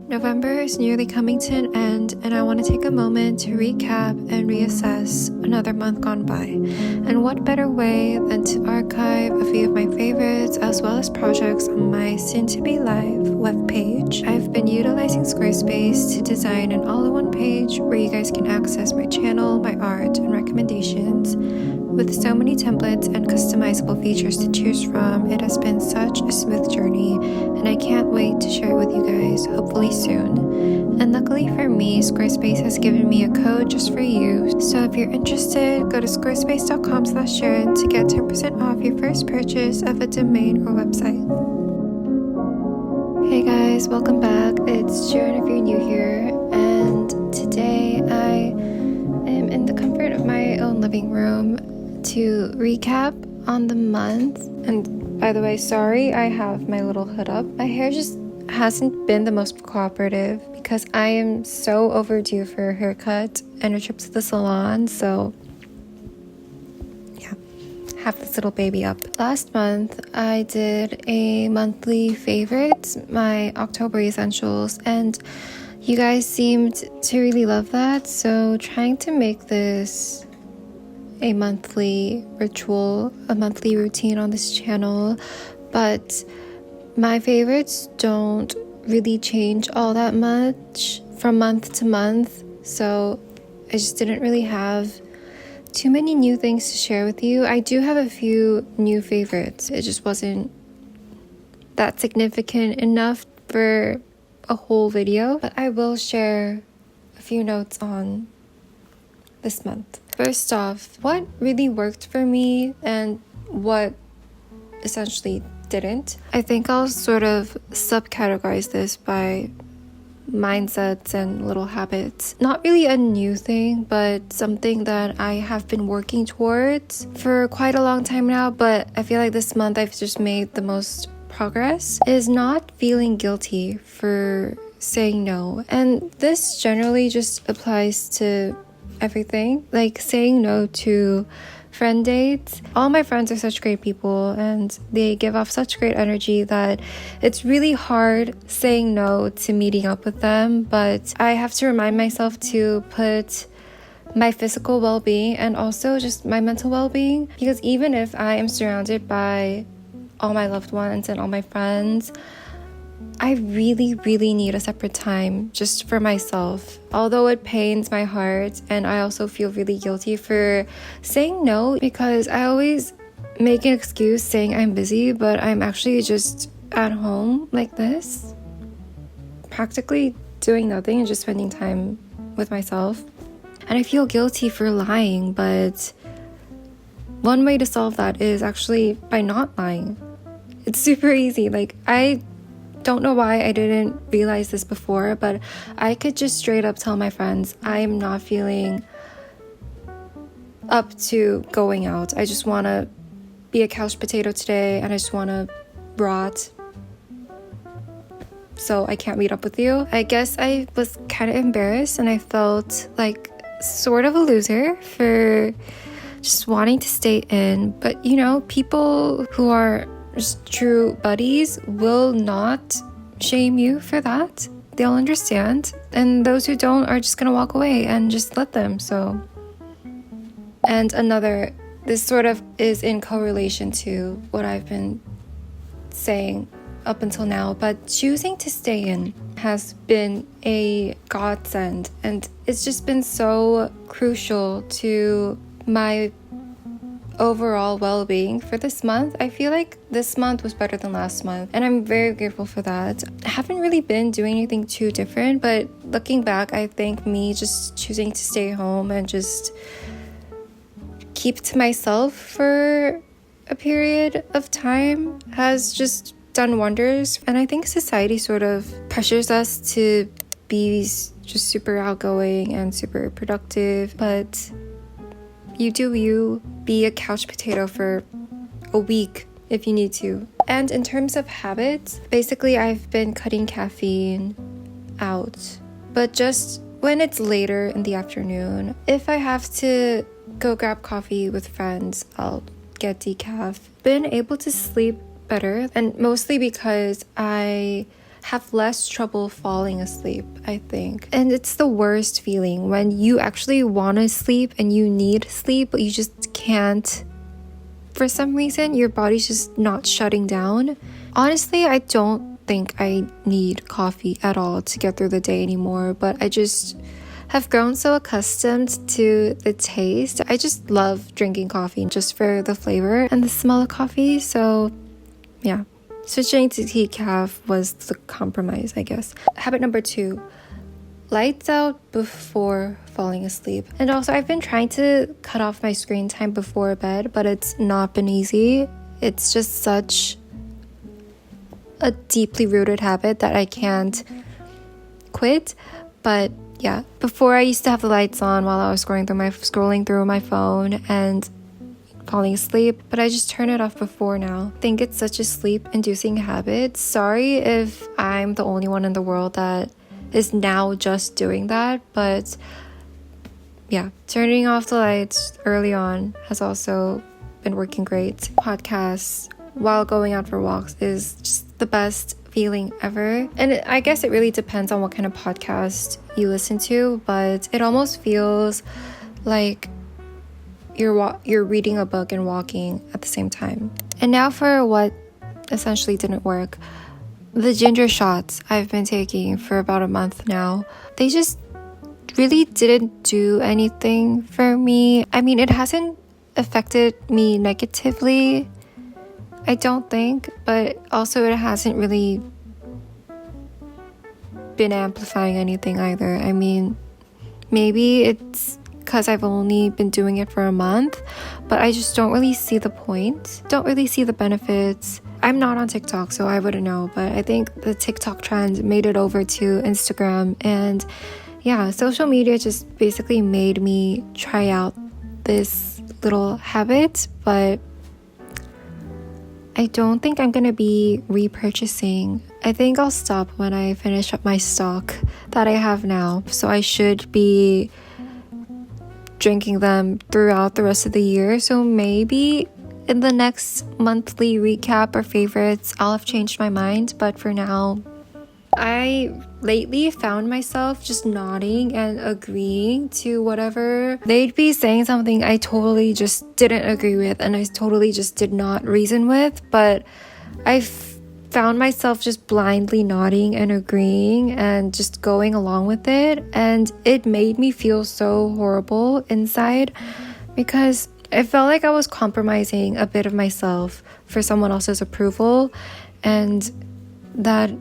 November is nearly coming to an end, and I want to take a moment to recap and reassess another month gone by. And what better way than to archive a few of my favorites as well as projects on my soon-to-be live webpage. I've been utilizing Squarespace to design an all-in-one page where you guys can access my channel, my art, and recommendations. With so many templates and customizable features to choose from, it has been such a smooth journey, and I can't wait to share it with you guys, hopefully soon. And luckily for me, Squarespace has given me a code just for you, so if you're interested, go to squarespace.com/Cherrien to get 10% off your first purchase of a domain or website. Hey guys, welcome back. It's Cherrien if you're new here, and today I am in the comfort of my own living room to recap on the month. And by the way, sorry I have my little hood up. My hair just hasn't been the most cooperative because I am so overdue for a haircut and a trip to the salon, so yeah, have this little baby up. Last month I did a monthly favorite, my October essentials, and you guys seemed to really love that, so trying to make this a monthly ritual, a monthly routine on this channel. But my favorites don't really change all that much from month to month, so I just didn't really have too many new things to share with you. I do have a few new favorites. It just wasn't that significant enough for a whole video, but I will share a few notes on this month. First off, what really worked for me and what essentially didn't. I think I'll sort of subcategorize this by mindsets and little habits. Not really a new thing, but something that I have been working towards for quite a long time now, but I feel like this month I've just made the most progress, is not feeling guilty for saying no. And this generally just applies to everything, like saying no to friend dates. All my friends are such great people and they give off such great energy that it's really hard saying no to meeting up with them, but I have to remind myself to put my physical well-being and also just my mental well-being, because even if I am surrounded by all my loved ones and all my friends, I really, really need a separate time just for myself. Although it pains my heart and I also feel really guilty for saying no, because I always make an excuse saying I'm busy, but I'm actually just at home like this, practically doing nothing and just spending time with myself. And I feel guilty for lying, but one way to solve that is actually by not lying. It's super easy. Like, I don't know why I didn't realize this before, but I could just straight up tell my friends I'm not feeling up to going out. I just want to be a couch potato today and I just want to rot, so I can't meet up with you. I guess I was kind of embarrassed and I felt like sort of a loser for just wanting to stay in. But you know, people who are just true buddies will not shame you for that. They'll understand, and those who don't are just gonna walk away and just let them. So, and another, this sort of is in correlation to what I've been saying up until now, but choosing to stay in has been a godsend, and it's just been so crucial to my overall well-being for this month. I feel like this month was better than last month, and I'm very grateful for that. I haven't really been doing anything too different, but looking back, I think me just choosing to stay home and just keep to myself for a period of time has just done wonders. And I think society sort of pressures us to be just super outgoing and super productive, but you do you. Be a couch potato for a week if you need to. And in terms of habits, basically I've been cutting caffeine out, but just when it's later in the afternoon. If I have to go grab coffee with friends, I'll get decaf. Been able to sleep better, and mostly because I have less trouble falling asleep, I think. And it's the worst feeling when you actually want to sleep and you need sleep, but you just can't. For some reason, your body's just not shutting down. Honestly, I don't think I need coffee at all to get through the day anymore, but I just have grown so accustomed to the taste. I just love drinking coffee just for the flavor and the smell of coffee. So yeah, switching to decaf was the compromise, I guess. Habit number 2, lights out before falling asleep. And also, I've been trying to cut off my screen time before bed, but it's not been easy. It's just such a deeply rooted habit that I can't quit. But yeah, before I used to have the lights on while I was scrolling through my phone and falling asleep, but I just turn it off before now. I think it's such a sleep-inducing habit. Sorry if I'm the only one in the world that is now just doing that, but yeah, turning off the lights early on has also been working great. Podcasts while going out for walks is just the best feeling ever. And I guess it really depends on what kind of podcast you listen to, but it almost feels like you're reading a book and walking at the same time. And now for what essentially didn't work. The ginger shots I've been taking for about a month now, they just really didn't do anything for me. I mean, it hasn't affected me negatively, I don't think, but also it hasn't really been amplifying anything either. I mean, maybe it's because I've only been doing it for a month, but I just don't really see the point, don't really see the benefits. I'm not on TikTok, so I wouldn't know, but I think the TikTok trend made it over to Instagram, and yeah, social media just basically made me try out this little habit, but I don't think I'm gonna be repurchasing. I think I'll stop when I finish up my stock that I have now, so I should be drinking them throughout the rest of the year. So maybe in the next monthly recap or favorites, I'll have changed my mind, but for now, I lately found myself just nodding and agreeing to whatever they'd be saying, something I totally just didn't agree with and I totally just did not reason with, but I found myself just blindly nodding and agreeing and just going along with it, and it made me feel so horrible inside because I felt like I was compromising a bit of myself for someone else's approval, and that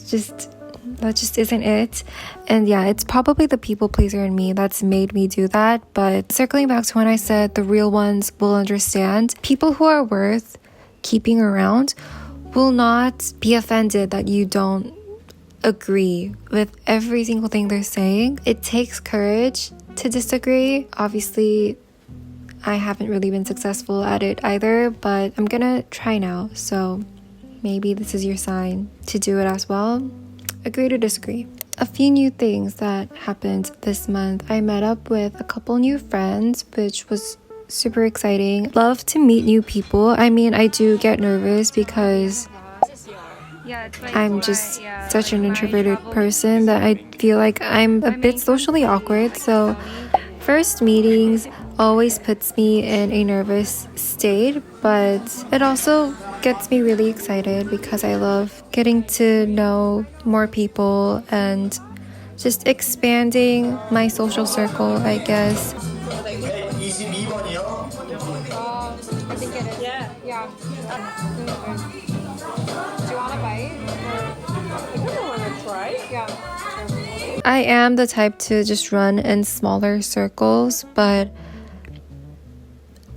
just isn't it. And yeah, it's probably the people pleaser in me that's made me do that. But circling back to when I said the real ones will understand, people who are worth keeping around will not be offended that you don't agree with every single thing they're saying. It takes courage to disagree. Obviously, I haven't really been successful at it either, but I'm gonna try now. So maybe this is your sign to do it as well. Agree to disagree. A few new things that happened this month. I met up with a couple new friends, which was super exciting. Love to meet new people. I mean, I do get nervous because I'm just such an introverted person that I feel like I'm a bit socially awkward. So first meetings always puts me in a nervous state, but it also gets me really excited because I love getting to know more people and just expanding my social circle, I guess. I think it is. Yeah. Do you want a bite? I kind of want to try. Yeah. I am the type to just run in smaller circles, but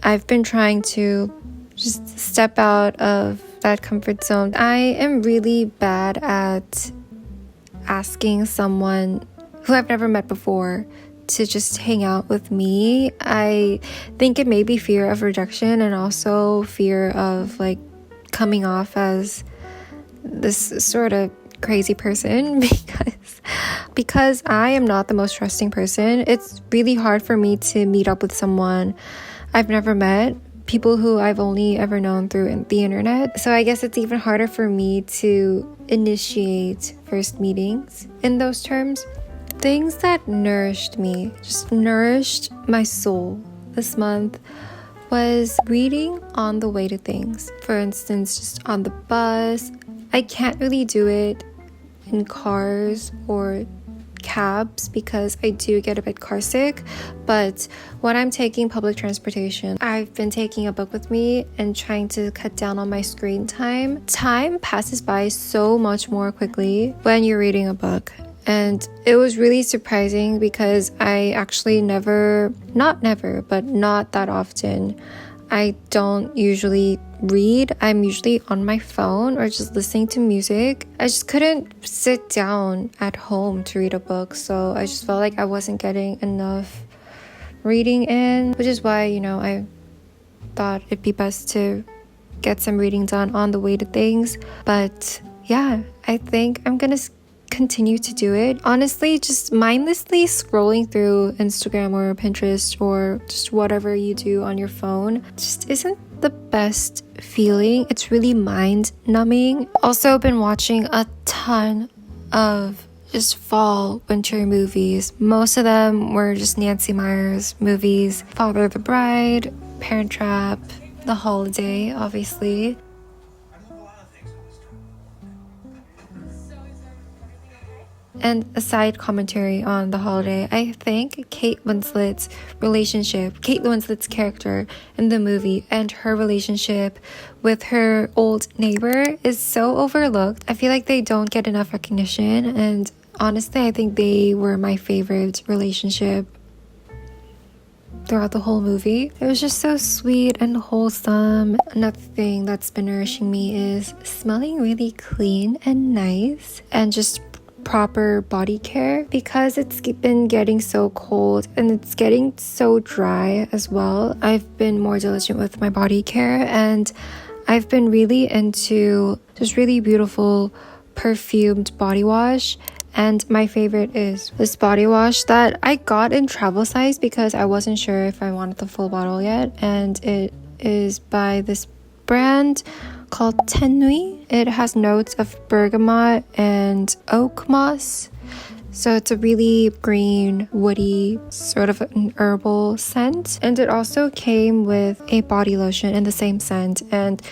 I've been trying to just step out of that comfort zone. I am really bad at asking someone who I've never met before to just hang out with me. I think it may be fear of rejection and also fear of like coming off as this sort of crazy person because I am not the most trusting person. It's really hard for me to meet up with someone I've never met people who I've only ever known through the internet. So I guess it's even harder for me to initiate first meetings in those terms. Things that nourished me, just nourished my soul this month, was reading on the way to things. For instance, just on the bus. I can't really do it in cars or cabs because I do get a bit car sick, but when I'm taking public transportation, I've been taking a book with me and trying to cut down on my screen time. Time passes by so much more quickly when you're reading a book. And it was really surprising because I actually not that often, I don't usually read. I'm usually on my phone or just listening to music. I just couldn't sit down at home to read a book, so I just felt like I wasn't getting enough reading in, which is why, I thought it'd be best to get some reading done on the way to things. But yeah, I think I'm gonna continue to do it. Honestly, just mindlessly scrolling through Instagram or Pinterest or just whatever you do on your phone just isn't the best feeling. It's really mind numbing. Also been watching a ton of just fall winter movies. Most of them were just Nancy Meyers movies. Father the Bride, Parent Trap, The Holiday, obviously. And a side commentary on The Holiday, I think Kate Winslet's character in the movie and her relationship with her old neighbor is so overlooked. I feel like they don't get enough recognition, and honestly, I think they were my favorite relationship throughout the whole movie. It was just so sweet and wholesome. Another thing that's been nourishing me is smelling really clean and nice and just proper body care, because it's been getting so cold and it's getting so dry as well. I've been more diligent with my body care, and I've been really into just really beautiful perfumed body wash. And my favorite is this body wash that I got in travel size because I wasn't sure if I wanted the full bottle yet, and it is by this brand called Tenui. It has notes of bergamot and oak moss. So it's a really green, woody, sort of an herbal scent. And it also came with a body lotion in the same scent. And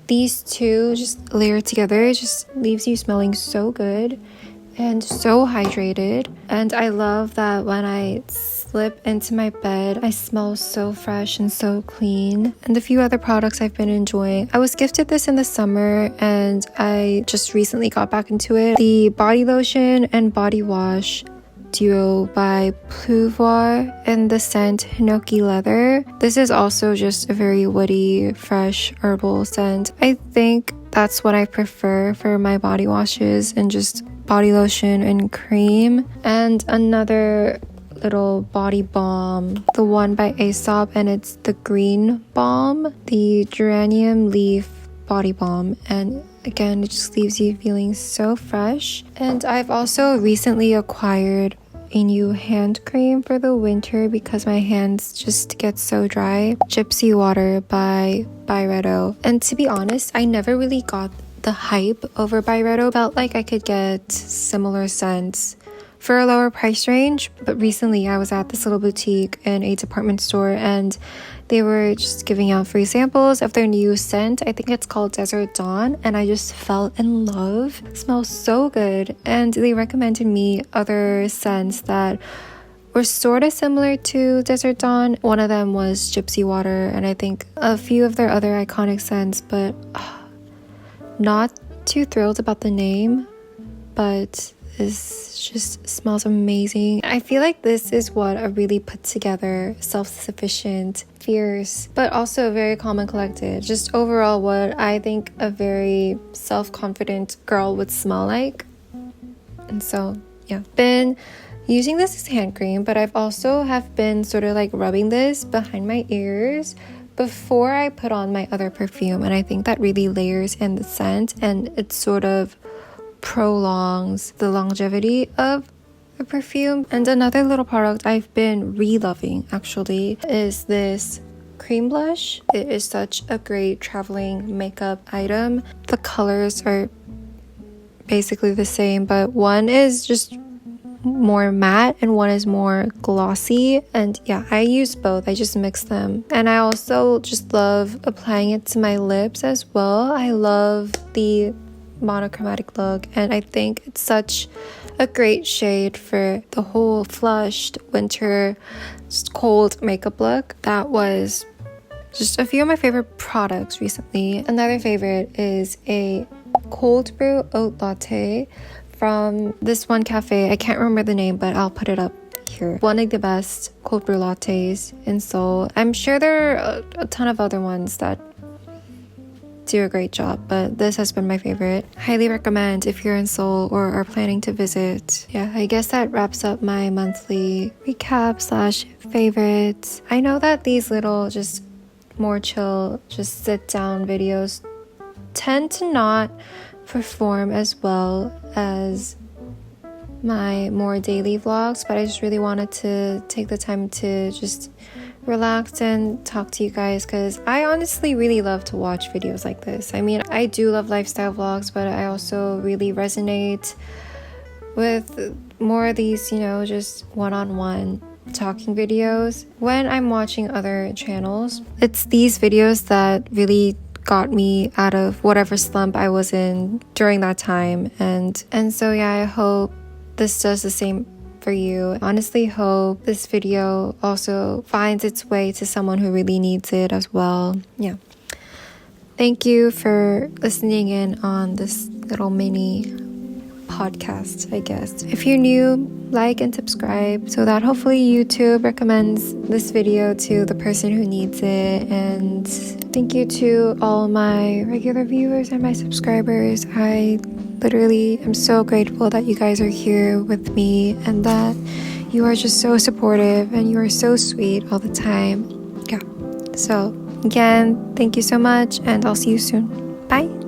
these two just layered together just leaves you smelling so good and so hydrated. And I love that when I slip into my bed, I smell so fresh and so clean. And a few other products I've been enjoying. I was gifted this in the summer and I just recently got back into it. The body lotion and body wash duo by Pleuvoir in the scent Hinoki Leather. This is also just a very woody, fresh herbal scent. I think that's what I prefer for my body washes and just body lotion and cream. And another little body balm, the one by Aesop, and it's the green balm, the geranium leaf body balm. And again, it just leaves you feeling so fresh. And I've also recently acquired a new hand cream for the winter because my hands just get so dry. Gypsy Water by Byredo. And to be honest, I never really got the hype over Byredo. Felt like I could get similar scents for a lower price range, but recently I was at this little boutique in a department store and they were just giving out free samples of their new scent. I think it's called Desert Dawn, and I just fell in love. It smells so good, and they recommended me other scents that were sort of similar to Desert Dawn. One of them was Gypsy Water, and I think a few of their other iconic scents, but not too thrilled about the name, but this just smells amazing. I feel like this is what a really put together, self-sufficient, fierce, but also very calm and collected, just overall what I think a very self-confident girl would smell like. And so yeah, been using this as hand cream, but I've also have been sort of like rubbing this behind my ears before I put on my other perfume, and I think that really layers in the scent and it sort of prolongs the longevity of the perfume. And another little product I've been re-loving actually is this cream blush. It is such a great traveling makeup item. The colors are basically the same, but one is just more matte and one is more glossy, and yeah, I use both. I just mix them, and I also just love applying it to my lips as well. I love the monochromatic look, and I think it's such a great shade for the whole flushed winter cold makeup look. That was just a few of my favorite products recently. Another favorite is a cold brew oat latte from this one cafe. I can't remember the name, but I'll put it up here. One of the best cold brew lattes in Seoul. I'm sure there are a ton of other ones that do a great job, but this has been my favorite. Highly recommend if you're in Seoul or are planning to visit. Yeah, I guess that wraps up my monthly recap / favorites. I know that these little just more chill, just sit down videos tend to not perform as well as my more daily vlogs, but I just really wanted to take the time to just relax and talk to you guys, because I honestly really love to watch videos like this. I mean, I do love lifestyle vlogs, but I also really resonate with more of these, you know, just one-on-one talking videos. When I'm watching other channels, it's these videos that really got me out of whatever slump I was in during that time, and so yeah, I hope this does the same for you. Honestly hope this video also finds its way to someone who really needs it as well. Yeah, thank you for listening in on this little mini podcast, I guess. If you're new, like and subscribe so that hopefully YouTube recommends this video to the person who needs it. And thank you to all my regular viewers and my subscribers. I literally am so grateful that you guys are here with me and that you are just so supportive and you are so sweet all the time. Yeah. So again, thank you so much, and I'll see you soon. Bye.